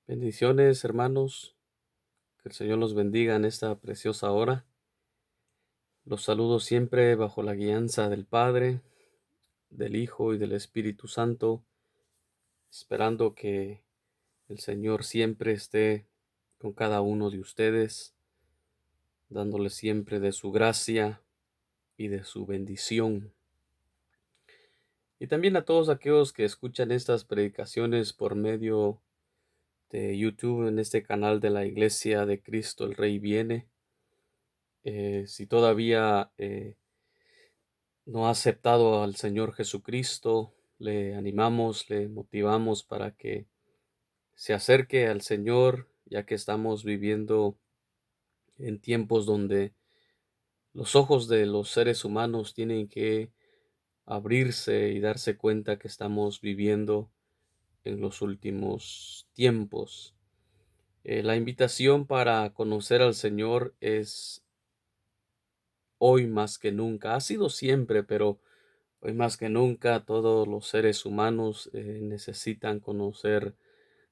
Bendiciones, hermanos. Que el Señor los bendiga en esta preciosa hora. Los saludo siempre bajo la guianza del Padre, del Hijo y del Espíritu Santo, esperando que el Señor siempre esté con cada uno de ustedes, dándoles siempre de su gracia y de su bendición. Y también a todos aquellos que escuchan estas predicaciones por medio de YouTube en este canal de la Iglesia de Cristo el Rey Viene. Si todavía no ha aceptado al Señor Jesucristo, le animamos, le motivamos para que se acerque al Señor, ya que estamos viviendo en tiempos donde los ojos de los seres humanos tienen que abrirse y darse cuenta que estamos viviendo en los últimos tiempos. La invitación para conocer al Señor es hoy más que nunca. Ha sido siempre, pero hoy más que nunca todos los seres humanos necesitan conocer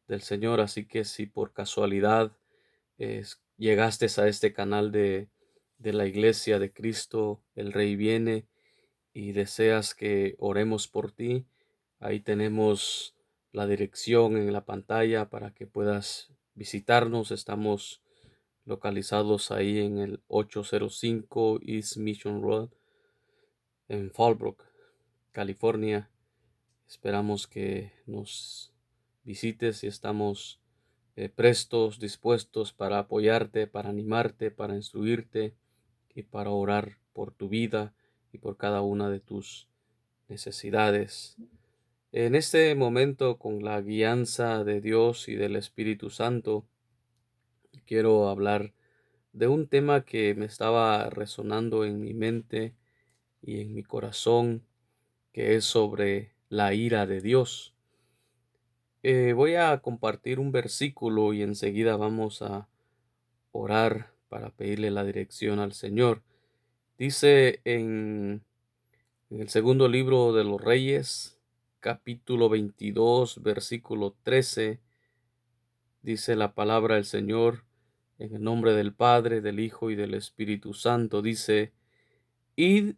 del Señor. Así que si por casualidad llegaste a este canal de la Iglesia de Cristo, el Rey Viene, y deseas que oremos por ti, ahí tenemos la dirección en la pantalla para que puedas visitarnos. Estamos localizados ahí en el 805 East Mission Road en Fallbrook, California. Esperamos que nos visites y estamos prestos, dispuestos para apoyarte, para animarte, para instruirte y para orar por tu vida y por cada una de tus necesidades. En este momento, con la guianza de Dios y del Espíritu Santo, quiero hablar de un tema que me estaba resonando en mi mente y en mi corazón, que es sobre la ira de Dios. Voy a compartir un versículo y enseguida vamos a orar para pedirle la dirección al Señor. Dice en el segundo libro de los Reyes, capítulo 22, versículo 13, dice la palabra del Señor, en el nombre del Padre, del Hijo y del Espíritu Santo, dice: Id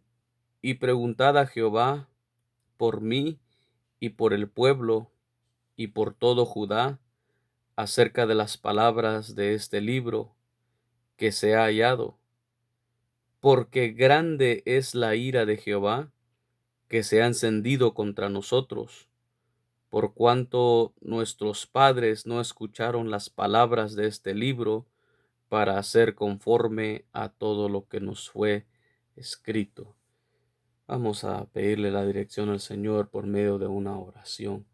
y preguntad a Jehová por mí y por el pueblo y por todo Judá acerca de las palabras de este libro que se ha hallado, porque grande es la ira de Jehová que se ha encendido contra nosotros, por cuanto nuestros padres no escucharon las palabras de este libro para hacer conforme a todo lo que nos fue escrito. Vamos a pedirle la dirección al Señor por medio de una oración.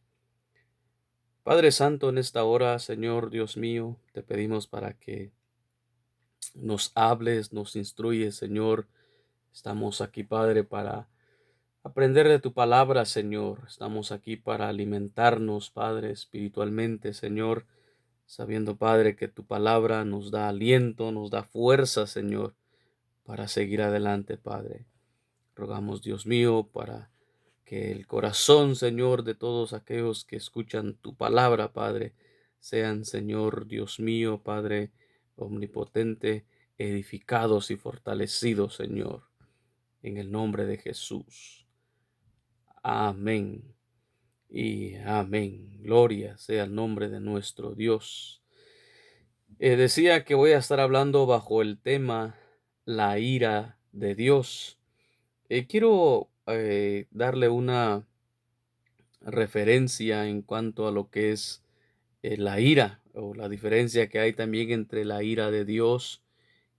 Padre Santo, en esta hora, Señor Dios mío, te pedimos para que nos hables, nos instruyes, Señor. Estamos aquí, Padre, para aprender de tu palabra, Señor. Estamos aquí para alimentarnos, Padre, espiritualmente, Señor, sabiendo, Padre, que tu palabra nos da aliento, nos da fuerza, Señor, para seguir adelante, Padre. Rogamos, Dios mío, para que el corazón, Señor, de todos aquellos que escuchan tu palabra, Padre, sean, Señor, Dios mío, Padre omnipotente, edificados y fortalecidos, Señor, en el nombre de Jesús. Amén y amén. Gloria sea el nombre de nuestro Dios. Decía que voy a estar hablando bajo el tema la ira de Dios. Quiero darle una referencia en cuanto a lo que es la ira, o la diferencia que hay también entre la ira de Dios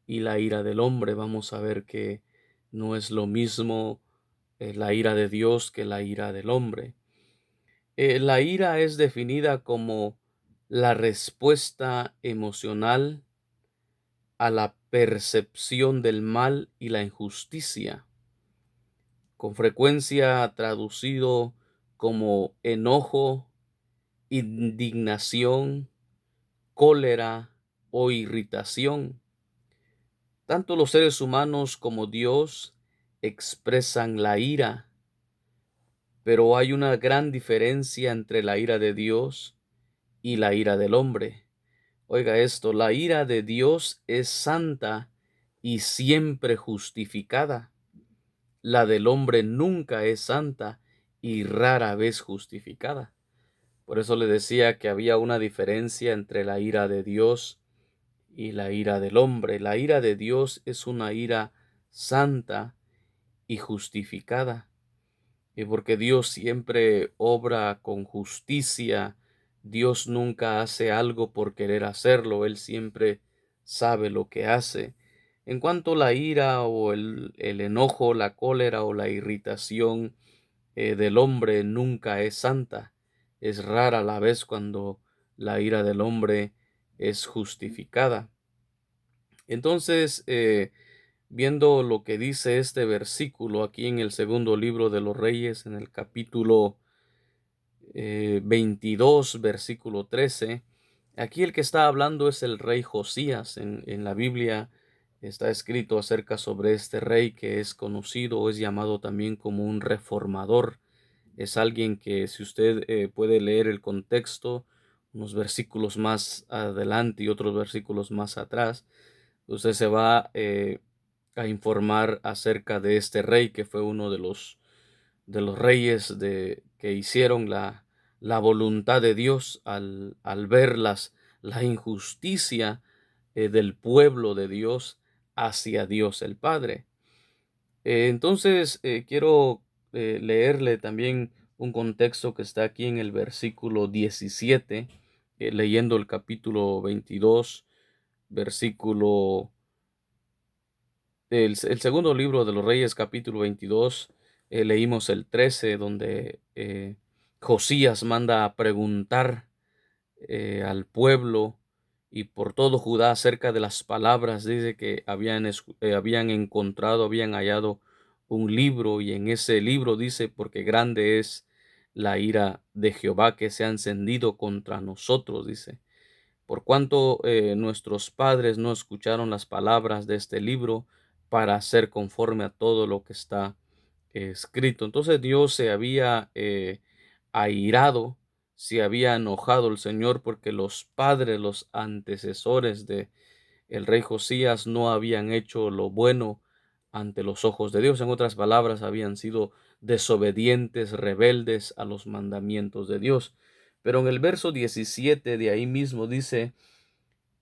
y la ira del hombre. Vamos a ver que no es lo mismo la ira de Dios que la ira del hombre. La ira es definida como la respuesta emocional a la percepción del mal y la injusticia, con frecuencia traducido como enojo, indignación, cólera o irritación. Tanto los seres humanos como Dios expresan la ira, pero hay una gran diferencia entre la ira de Dios y la ira del hombre. Oiga esto, la ira de Dios es santa y siempre justificada. La del hombre nunca es santa y rara vez justificada. Por eso le decía que había una diferencia entre la ira de Dios y la ira del hombre. La ira de Dios es una ira santa y justificada. Y porque Dios siempre obra con justicia, Dios nunca hace algo por querer hacerlo, Él siempre sabe lo que hace. En cuanto a la ira o el enojo, la cólera o la irritación del hombre nunca es santa. Es rara la vez cuando la ira del hombre es justificada. Entonces, viendo lo que dice este versículo aquí en el segundo libro de los Reyes, en el capítulo 22, versículo 13, aquí el que está hablando es el rey Josías. En la Biblia está escrito acerca sobre este rey que es conocido o es llamado también como un reformador. Es alguien que, si usted puede leer el contexto, unos versículos más adelante y otros versículos más atrás, usted se va a informar acerca de este rey que fue uno de los reyes que hicieron la voluntad de Dios al ver la injusticia del pueblo de Dios hacia Dios el Padre. Entonces, quiero leerle también un contexto que está aquí en el versículo 17, leyendo el capítulo 22, versículo el segundo libro de los Reyes, capítulo 22, leímos el 13, donde Josías manda a preguntar al pueblo y por todo Judá acerca de las palabras. Dice que habían encontrado, habían hallado un libro, y en ese libro dice: porque grande es la ira de Jehová que se ha encendido contra nosotros, dice, por cuanto nuestros padres no escucharon las palabras de este libro para hacer conforme a todo lo que está escrito. Entonces Dios se había airado, se había enojado el Señor porque los padres, los antecesores de el rey Josías no habían hecho lo bueno ante los ojos de Dios. En otras palabras, habían sido desobedientes, rebeldes a los mandamientos de Dios. Pero en el verso 17 de ahí mismo dice: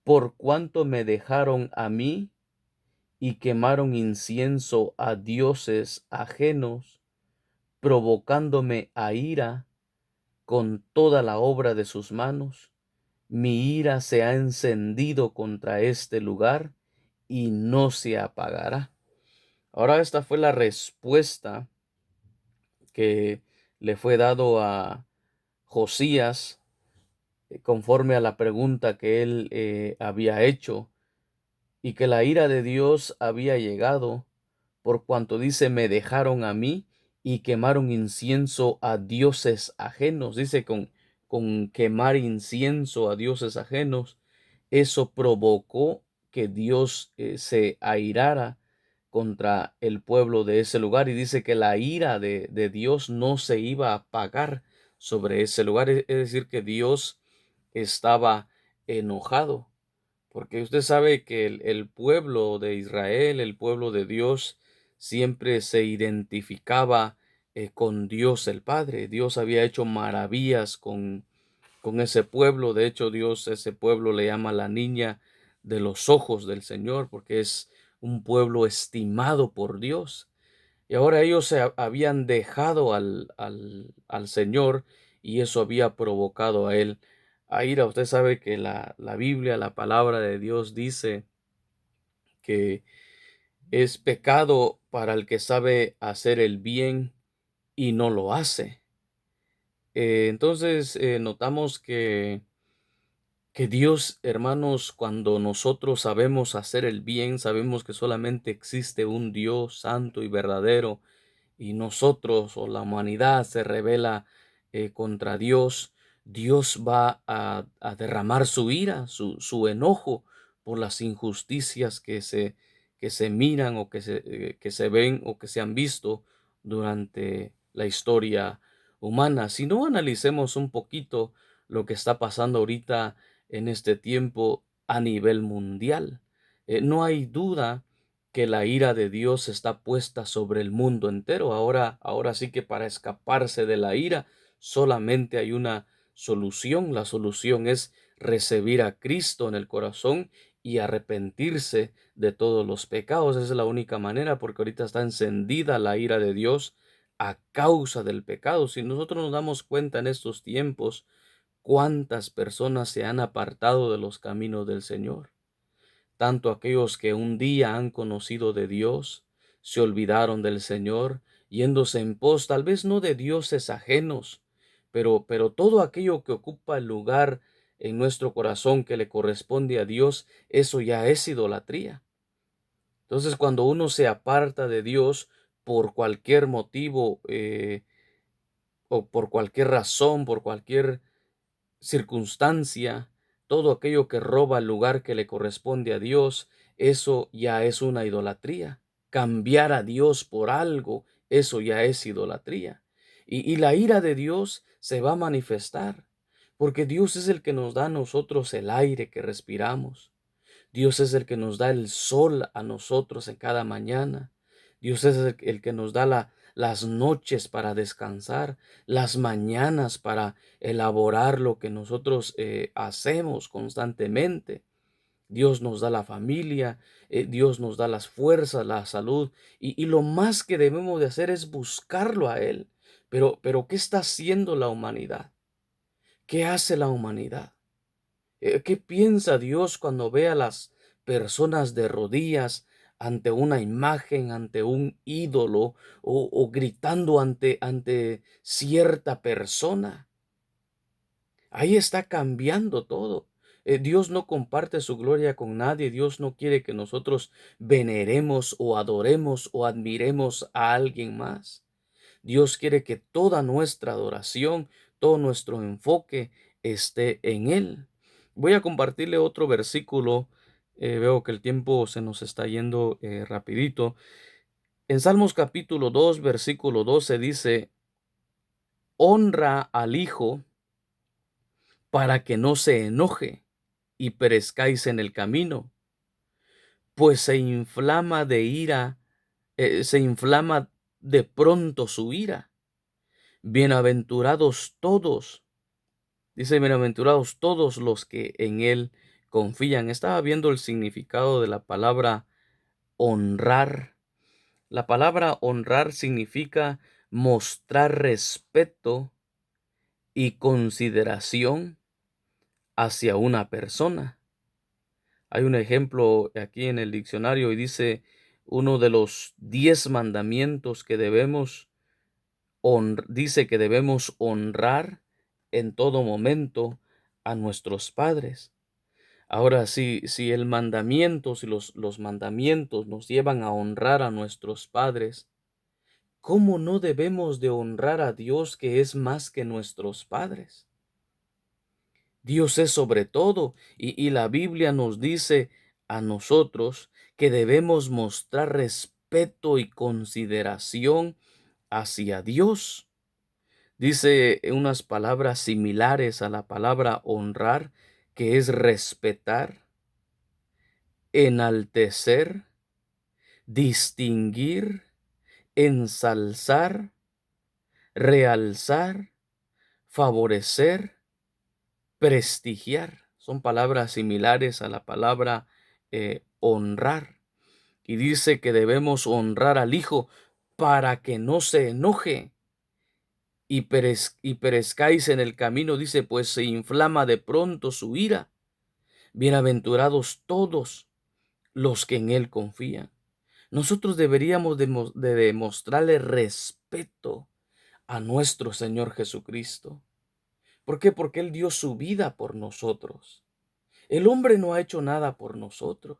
por cuanto me dejaron a mí y quemaron incienso a dioses ajenos, provocándome a ira con toda la obra de sus manos, mi ira se ha encendido contra este lugar y no se apagará. Ahora esta fue la respuesta que le fue dado a Josías conforme a la pregunta que él había hecho, y que la ira de Dios había llegado por cuanto dice: me dejaron a mí y quemaron incienso a dioses ajenos. Dice con quemar incienso a dioses ajenos, eso provocó que Dios se airara contra el pueblo de ese lugar, y dice que la ira de Dios no se iba a apagar sobre ese lugar. Es decir, que Dios estaba enojado, porque usted sabe que el pueblo de Israel, el pueblo de Dios, siempre se identificaba con Dios el Padre. Dios había hecho maravillas con ese pueblo. De hecho, Dios ese pueblo le llama la niña de los ojos del Señor, porque es un pueblo estimado por Dios. Y ahora ellos se habían dejado al Señor, y eso había provocado a él a ira. Usted sabe que la Biblia, la palabra de Dios, dice que es pecado para el que sabe hacer el bien y no lo hace. Entonces notamos que Dios, hermanos, cuando nosotros sabemos hacer el bien, sabemos que solamente existe un Dios santo y verdadero, y nosotros o la humanidad se revela contra Dios. Dios va a derramar su ira, su enojo por las injusticias que se miran o que se ven o que se han visto durante la historia humana. Si no, analicemos un poquito lo que está pasando ahorita en este tiempo a nivel mundial. No hay duda que la ira de Dios está puesta sobre el mundo entero. Ahora sí que para escaparse de la ira solamente hay una solución. La solución es recibir a Cristo en el corazón y arrepentirse de todos los pecados. Esa es la única manera, porque ahorita está encendida la ira de Dios a causa del pecado. Si nosotros nos damos cuenta en estos tiempos, cuántas personas se han apartado de los caminos del Señor, tanto aquellos que un día han conocido de Dios, se olvidaron del Señor, yéndose en pos, tal vez no de dioses ajenos, pero todo aquello que ocupa el lugar en nuestro corazón que le corresponde a Dios, eso ya es idolatría. Entonces, cuando uno se aparta de Dios por cualquier motivo, o por cualquier razón, por cualquier circunstancia, todo aquello que roba el lugar que le corresponde a Dios, eso ya es una idolatría. Cambiar a Dios por algo, eso ya es idolatría. Y la ira de Dios se va a manifestar, porque Dios es el que nos da a nosotros el aire que respiramos. Dios es el que nos da el sol a nosotros en cada mañana. Dios es el que nos da las noches para descansar, las mañanas para elaborar lo que nosotros hacemos constantemente. Dios nos da la familia, Dios nos da las fuerzas, la salud, y lo más que debemos de hacer es buscarlo a Él. Pero ¿qué está haciendo la humanidad? ¿Qué hace la humanidad? ¿Qué piensa Dios cuando ve a las personas de rodillas ante una imagen, ante un ídolo o gritando ante cierta persona? Ahí está cambiando todo. Dios no comparte su gloria con nadie. Dios no quiere que nosotros veneremos o adoremos o admiremos a alguien más. Dios quiere que toda nuestra adoración, todo nuestro enfoque esté en Él. Voy a compartirle otro versículo. Veo que el tiempo se nos está yendo rapidito. En Salmos capítulo 2, versículo 12 dice: honra al Hijo para que no se enoje y perezcáis en el camino, pues se inflama de pronto su ira. Bienaventurados todos. Dice, bienaventurados todos los que en Él confían. Estaba viendo el significado de la palabra honrar. La palabra honrar significa mostrar respeto y consideración hacia una persona. Hay un ejemplo aquí en el diccionario y dice, uno de los 10 mandamientos que dice que debemos honrar en todo momento a nuestros padres. Ahora, si el mandamiento, si los mandamientos nos llevan a honrar a nuestros padres, ¿cómo no debemos de honrar a Dios, que es más que nuestros padres? Dios es sobre todo, y la Biblia nos dice a nosotros que debemos mostrar respeto y consideración hacia Dios. Dice unas palabras similares a la palabra honrar, que es respetar, enaltecer, distinguir, ensalzar, realzar, favorecer, prestigiar. Son palabras similares a la palabra honrar. Y dice que debemos honrar al Hijo para que no se enoje y perezcáis en el camino. Dice, pues se inflama de pronto su ira. Bienaventurados todos los que en Él confían. Nosotros deberíamos de demostrarle respeto a nuestro Señor Jesucristo. ¿Por qué? Porque Él dio su vida por nosotros. El hombre no ha hecho nada por nosotros.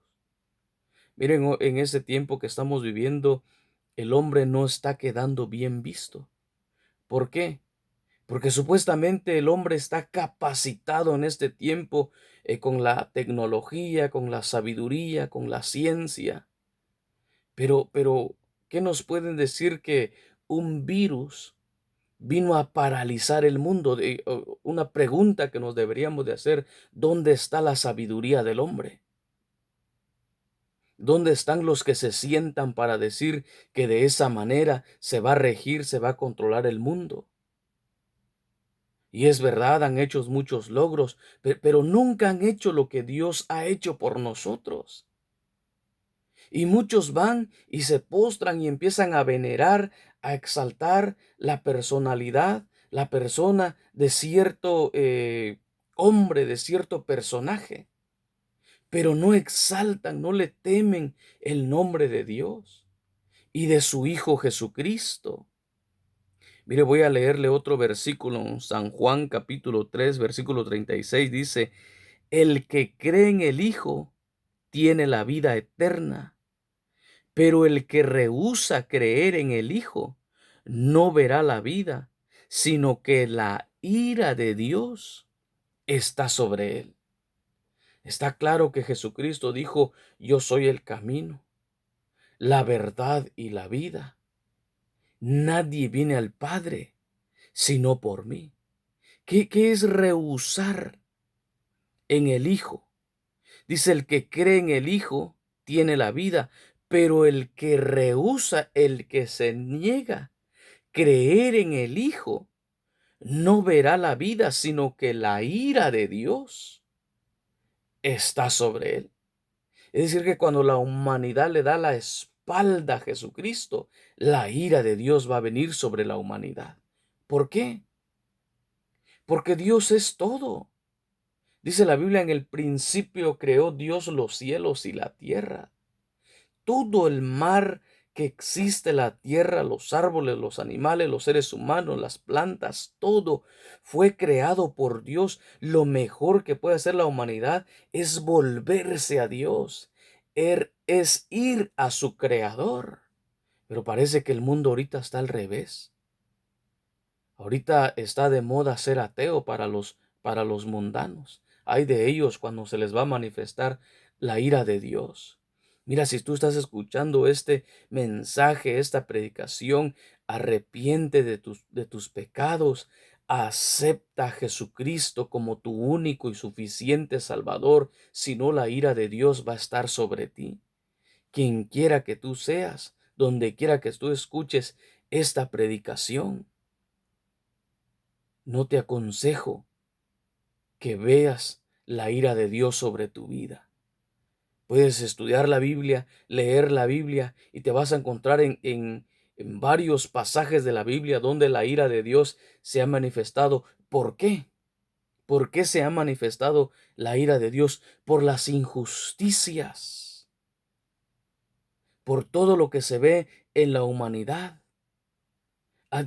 Miren, en ese tiempo que estamos viviendo, el hombre no está quedando bien visto. ¿Por qué? Porque supuestamente el hombre está capacitado en este tiempo con la tecnología, con la sabiduría, con la ciencia. Pero, ¿qué nos pueden decir que un virus vino a paralizar el mundo. Una pregunta que nos deberíamos de hacer: ¿dónde está la sabiduría del hombre? ¿Dónde están los que se sientan para decir que de esa manera se va a regir, se va a controlar el mundo? Y es verdad, han hecho muchos logros, pero nunca han hecho lo que Dios ha hecho por nosotros. Y muchos van y se postran y empiezan a venerar, a exaltar la personalidad, la persona de cierto hombre, de cierto personaje, pero no exaltan, no le temen el nombre de Dios y de su Hijo Jesucristo. Mire, voy a leerle otro versículo, San Juan capítulo 3, versículo 36, dice: el que cree en el Hijo tiene la vida eterna, pero el que rehúsa creer en el Hijo no verá la vida, sino que la ira de Dios está sobre él. Está claro que Jesucristo dijo: yo soy el camino, la verdad y la vida. Nadie viene al Padre sino por mí. ¿Qué es rehusar en el Hijo? Dice: el que cree en el Hijo tiene la vida, pero el que rehúsa, el que se niega creer en el Hijo, no verá la vida, sino que la ira de Dios está sobre él. Es decir, que cuando la humanidad le da la espalda a Jesucristo, la ira de Dios va a venir sobre la humanidad. ¿Por qué? Porque Dios es todo. Dice la Biblia: en el principio creó Dios los cielos y la tierra. Todo el mar que existe, la tierra, los árboles, los animales, los seres humanos, las plantas, todo fue creado por Dios. Lo mejor que puede hacer la humanidad es volverse a Dios, es ir a su creador. Pero parece que el mundo ahorita está al revés. Ahorita está de moda ser ateo para los mundanos. Ay de ellos cuando se les va a manifestar la ira de Dios. Mira, si tú estás escuchando este mensaje, esta predicación, arrepiente de tus pecados, acepta a Jesucristo como tu único y suficiente Salvador, si no la ira de Dios va a estar sobre ti. Quien quiera que tú seas, donde quiera que tú escuches esta predicación, no te aconsejo que veas la ira de Dios sobre tu vida. Puedes estudiar la Biblia, leer la Biblia y te vas a encontrar en varios pasajes de la Biblia donde la ira de Dios se ha manifestado. ¿Por qué? ¿Por qué se ha manifestado la ira de Dios? Por las injusticias, por todo lo que se ve en la humanidad.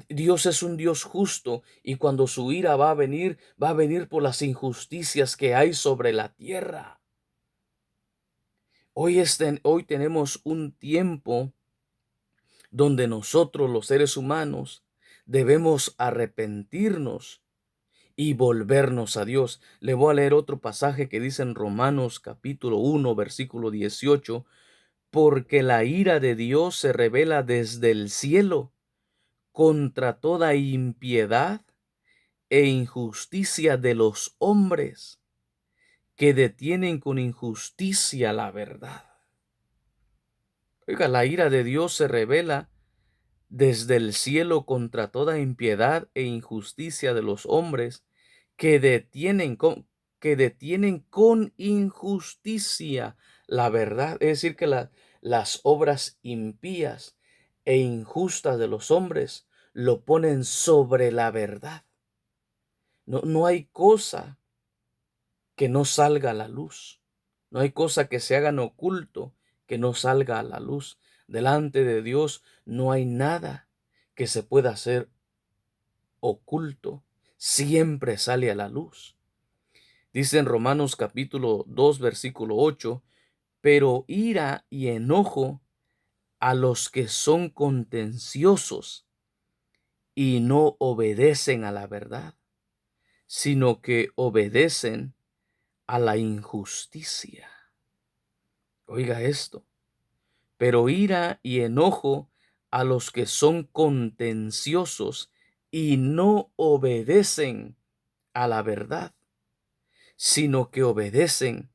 Dios es un Dios justo, y cuando su ira va a venir por las injusticias que hay sobre la tierra. Hoy tenemos un tiempo donde nosotros, los seres humanos, debemos arrepentirnos y volvernos a Dios. Le voy a leer otro pasaje que dice en Romanos capítulo 1, versículo 18: porque la ira de Dios se revela desde el cielo contra toda impiedad e injusticia de los hombres que detienen con injusticia la verdad. Oiga, la ira de Dios se revela desde el cielo contra toda impiedad e injusticia de los hombres que detienen con injusticia la verdad. Es decir, que las obras impías e injustas de los hombres lo ponen sobre la verdad. No hay cosa que no salga a la luz. No hay cosa que se haga en oculto que no salga a la luz. Delante de Dios no hay nada que se pueda hacer oculto. Siempre sale a la luz. Dice en Romanos capítulo 2, versículo 8: pero ira y enojo a los que son contenciosos y no obedecen a la verdad, sino que obedecen a la injusticia. Oiga esto: pero ira y enojo a los que son contenciosos y no obedecen a la verdad, sino que obedecen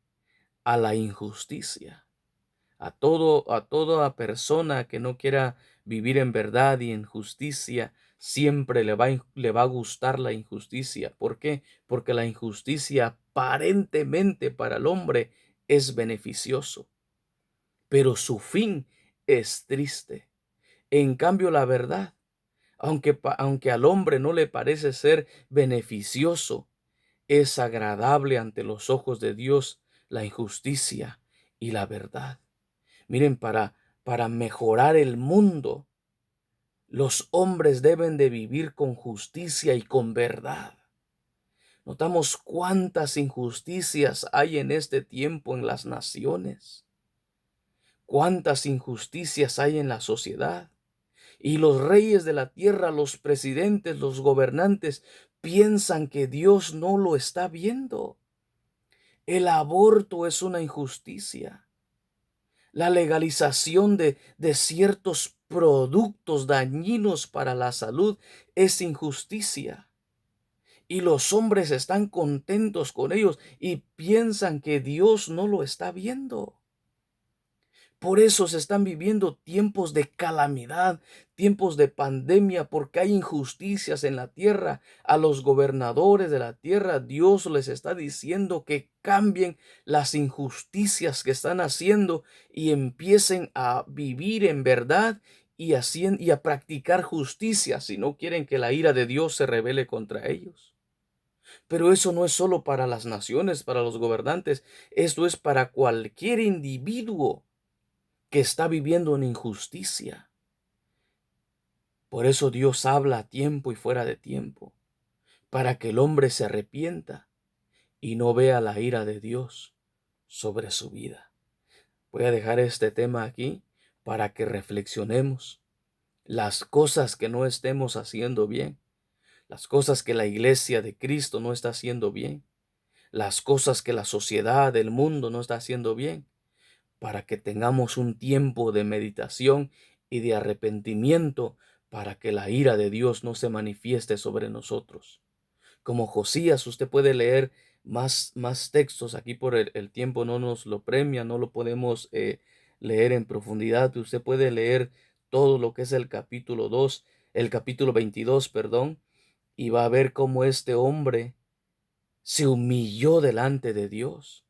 a la injusticia. A toda persona que no quiera vivir en verdad y en justicia, siempre le va a gustar la injusticia. ¿Por qué? Porque la injusticia aparentemente para el hombre es beneficioso, pero su fin es triste. En cambio, la verdad, aunque al hombre no le parece ser beneficioso, es agradable ante los ojos de Dios la injusticia y la verdad. Miren, para mejorar el mundo, los hombres deben de vivir con justicia y con verdad. Notamos cuántas injusticias hay en este tiempo en las naciones, cuántas injusticias hay en la sociedad. Y los reyes de la tierra, los presidentes, los gobernantes, piensan que Dios no lo está viendo. El aborto es una injusticia. La legalización de ciertos productos dañinos para la salud es injusticia. Y los hombres están contentos con ellos y piensan que Dios no lo está viendo. Por eso se están viviendo tiempos de calamidad, tiempos de pandemia, porque hay injusticias en la tierra. A los gobernadores de la tierra, Dios les está diciendo que cambien las injusticias que están haciendo y empiecen a vivir en verdad y a practicar justicia, si no quieren que la ira de Dios se revele contra ellos. Pero eso no es solo para las naciones, para los gobernantes, esto es para cualquier individuo que está viviendo en injusticia. Por eso Dios habla a tiempo y fuera de tiempo, para que el hombre se arrepienta y no vea la ira de Dios sobre su vida. Voy a dejar este tema aquí para que reflexionemos las cosas que no estemos haciendo bien, las cosas que la iglesia de Cristo no está haciendo bien, las cosas que la sociedad del mundo no está haciendo bien, para que tengamos un tiempo de meditación y de arrepentimiento para que la ira de Dios no se manifieste sobre nosotros. Como Josías, usted puede leer más textos. Aquí por el tiempo no nos lo premia, no lo podemos leer en profundidad. Usted puede leer todo lo que es el capítulo 2, el capítulo 22, perdón, y va a ver cómo este hombre se humilló delante de Dios.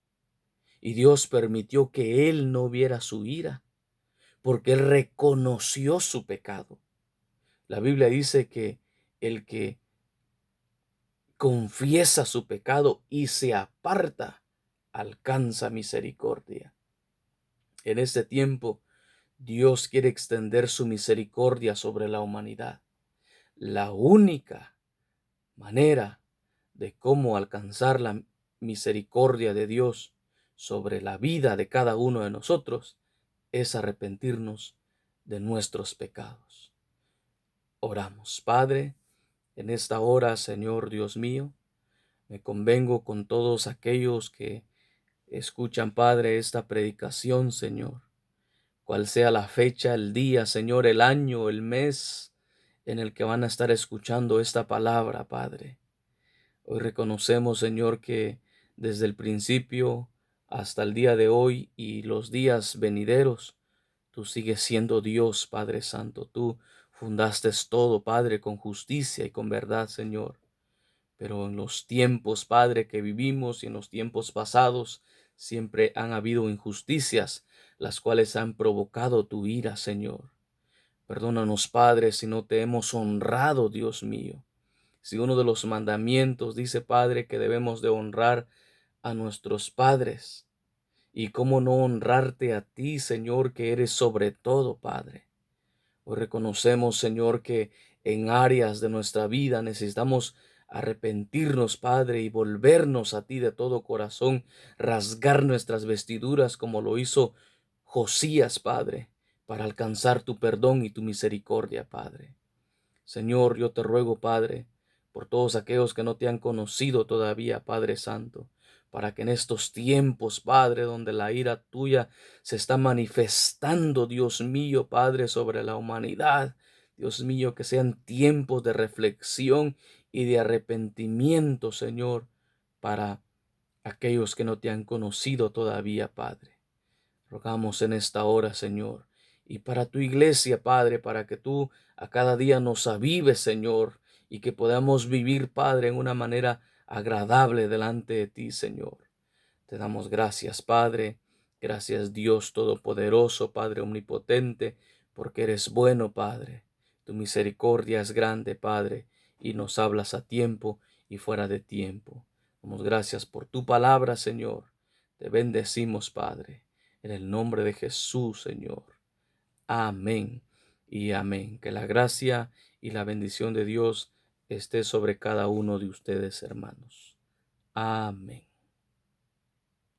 Y Dios permitió que él no viera su ira, porque él reconoció su pecado. La Biblia dice que el que confiesa su pecado y se aparta, alcanza misericordia. En este tiempo, Dios quiere extender su misericordia sobre la humanidad. La única manera de cómo alcanzar la misericordia de Dios sobre la vida de cada uno de nosotros es arrepentirnos de nuestros pecados. Oramos. Padre, en esta hora, Señor Dios mío, me convengo con todos aquellos que escuchan, Padre, esta predicación, Señor. Cual sea la fecha, el día, Señor, el año, el mes en el que van a estar escuchando esta palabra, Padre. Hoy reconocemos, Señor, que desde el principio hasta el día de hoy y los días venideros, tú sigues siendo Dios, Padre Santo. Tú fundaste todo, Padre, con justicia y con verdad, Señor. Pero en los tiempos, Padre, que vivimos y en los tiempos pasados, siempre han habido injusticias, las cuales han provocado tu ira, Señor. Perdónanos, Padre, si no te hemos honrado, Dios mío. Si uno de los mandamientos dice, Padre, que debemos de honrar a nuestros padres, y cómo no honrarte a ti, Señor, que eres sobre todo, Padre. Hoy reconocemos, Señor, que en áreas de nuestra vida necesitamos arrepentirnos, Padre, y volvernos a ti de todo corazón, rasgar nuestras vestiduras como lo hizo Josías, Padre, para alcanzar tu perdón y tu misericordia, Padre. Señor, yo te ruego, Padre, por todos aquellos que no te han conocido todavía, Padre Santo, para que en estos tiempos, Padre, donde la ira tuya se está manifestando, Dios mío, Padre, sobre la humanidad, Dios mío, que sean tiempos de reflexión y de arrepentimiento, Señor, para aquellos que no te han conocido todavía, Padre. Rogamos en esta hora, Señor, y para tu iglesia, Padre, para que tú a cada día nos avives, Señor, y que podamos vivir, Padre, en una manera agradable delante de ti, Señor. Te damos gracias, Padre. Gracias, Dios Todopoderoso, Padre Omnipotente, porque eres bueno, Padre. Tu misericordia es grande, Padre, y nos hablas a tiempo y fuera de tiempo. Damos gracias por tu palabra, Señor. Te bendecimos, Padre, en el nombre de Jesús, Señor. Amén y amén. Que la gracia y la bendición de Dios esté sobre cada uno de ustedes, hermanos. Amén.